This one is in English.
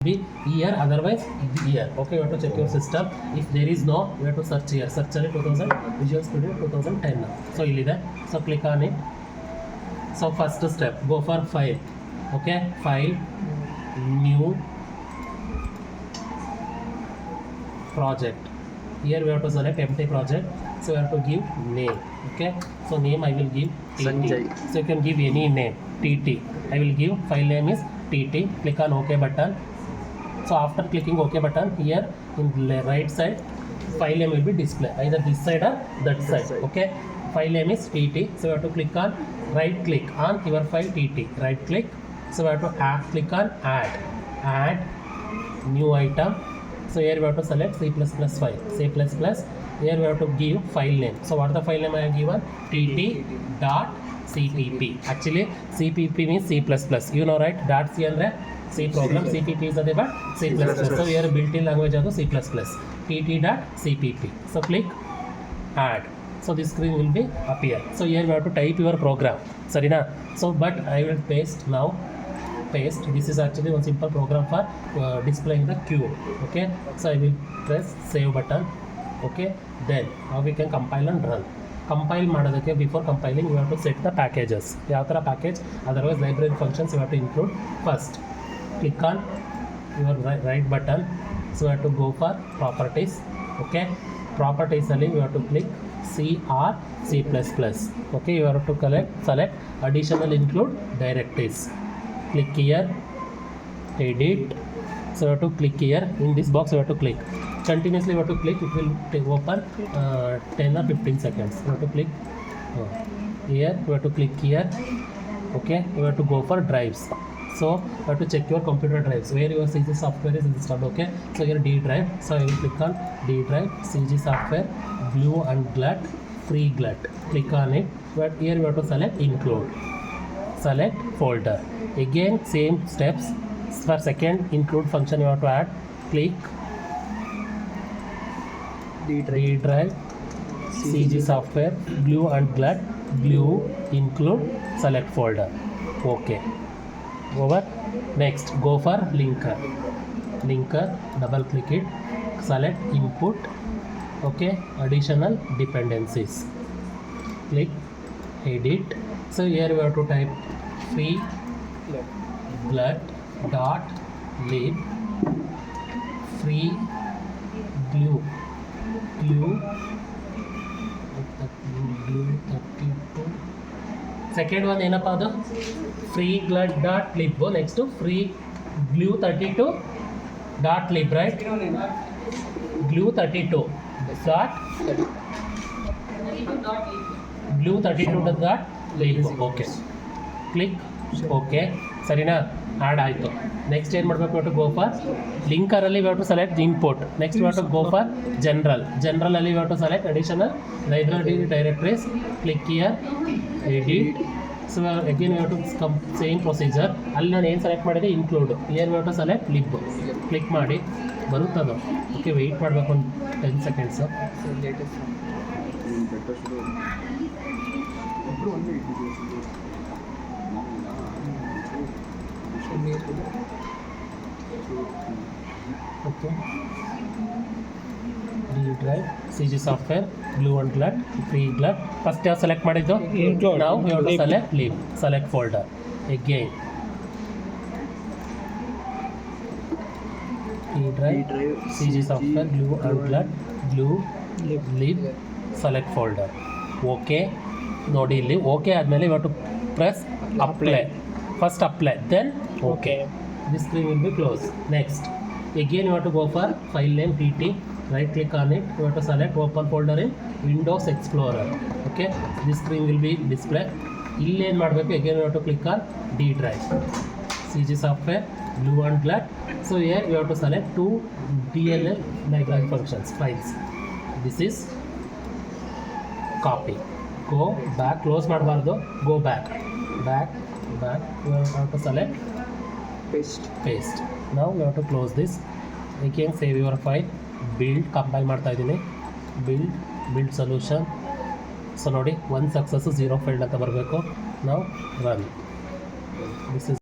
be here, otherwise here. Okay, you have to check your system. If there is no, you have to search here. Search only 2000 Visual Studio 2010. So illide, so click on it. So first step, go for file. Okay, file, new project. Here we have to select empty project. So we have to give name. Okay, so name I will give TT. Sanjay. So you can give any name. TT. I will give file name is TT. Click on OK button. So after clicking OK button, here in the right side, file name will be displayed either this side or that side. Okay, file name is TT. So you have to click on right click on your file TT. Right click. So we have to click on add new item. So here we have to select C++ file. C++. Here we have to give file name. So what is the file name I have given? tt.cpp. Actually CPP means C++. You know, right? .c andre C program. CPP is nothing but C++. So here built-in language of C++. tt.cpp. So click add. So this screen will be appear. So here we have to type your program. Sarina. So but I will paste now. Paste. This is actually one simple program for displaying the cube. Okay. So I will press save button. Okay. Then now we can compile and run. Compile ಮಾಡೋದಕ್ಕೆ before compiling you have to set the packages. ಯಾವ ಥರ package, otherwise library functions you have to include first. Click on your right button. So you have to go for properties. Okay. Properties ಅಲ್ಲಿ you have to click C or C++. Okay. You have to select additional include directories. Click here, edit. So you have to click here. In this box you have to click. Continuously you have to click. It will open 10 or 15 seconds. You have to click here. You have to click here. Okay. You have to go for drives. So you have to check your computer drives where your CG software is installed. Okay. So here D drive. So I will click on D drive, CG software, blue and glut, free glut. Click on it. But here you have to select include. Select folder. Again same steps. For second include function you have to add. Click D drive, CG software, blue and glut, blue include, select folder. Okay. Over. Next go for linker. Double click it. Select input. Okay. Additional dependencies. Click edit. So here we have to type free glut.lib free glue 32. Second one ಏನಪ್ಪ ಅದು free glut.lib. Next to free glue 32.lib, right? glue 32 dot glue 32.lib. Okay. Click okay. ಸರಿನಾ? Add ಆಯಿತು. Next ಏನು ಮಾಡಬೇಕು? To go for ಲಿಂಕರಲ್ಲಿ we have to select input. Next we have to go for ಜನರಲಲ್ಲಿ we have to select additional library directories. Click here, edit. So again we have to same procedure. ಅಲ್ಲಿ ನಾನು ಏನು select ಮಾಡಿದೆ? Include. Here we have to select lib. Click ಮಾಡಿ ಬರುತ್ತದು. Okay, wait ಮಾಡಬೇಕು ಒಂದು 10 seconds. Okay, D drive, C G software, blue and GLUT, free GLUT. First ಯಾವ select ಮಾಡಿದ್ದು? ನಾವು you have to select lib. Select folder. Again D drive, C G software, blue and GLUT, blue lib, select folder. Okay, ನೋಡಿ ಇಲ್ಲಿ okay ಆದಮೇಲೆ you have to press apply. First apply, then okay. This screen will be closed. Next, again you have to go for file name TT. Right click on it. You have to select open folder in Windows Explorer. Okay, this screen will be displayed. ಇಲ್ಲಿ ಏನು ಮಾಡಬೇಕು? Again you have to click on D drive, CG software, blue and glut. So here you have to select 2 DLL library functions files. This is copy. Go back. Close ಮಾಡಬಾರ್ದು. Go back. You have to select paste. Now you have to close this. You can save your file. Build, compile ಮಾಡ್ತಾ ಇದ್ದೀನಿ. build solution. So ನೋಡಿ, 1 success 0 failed ಅಂತ ಬರಬೇಕು. ನಾವು run. This is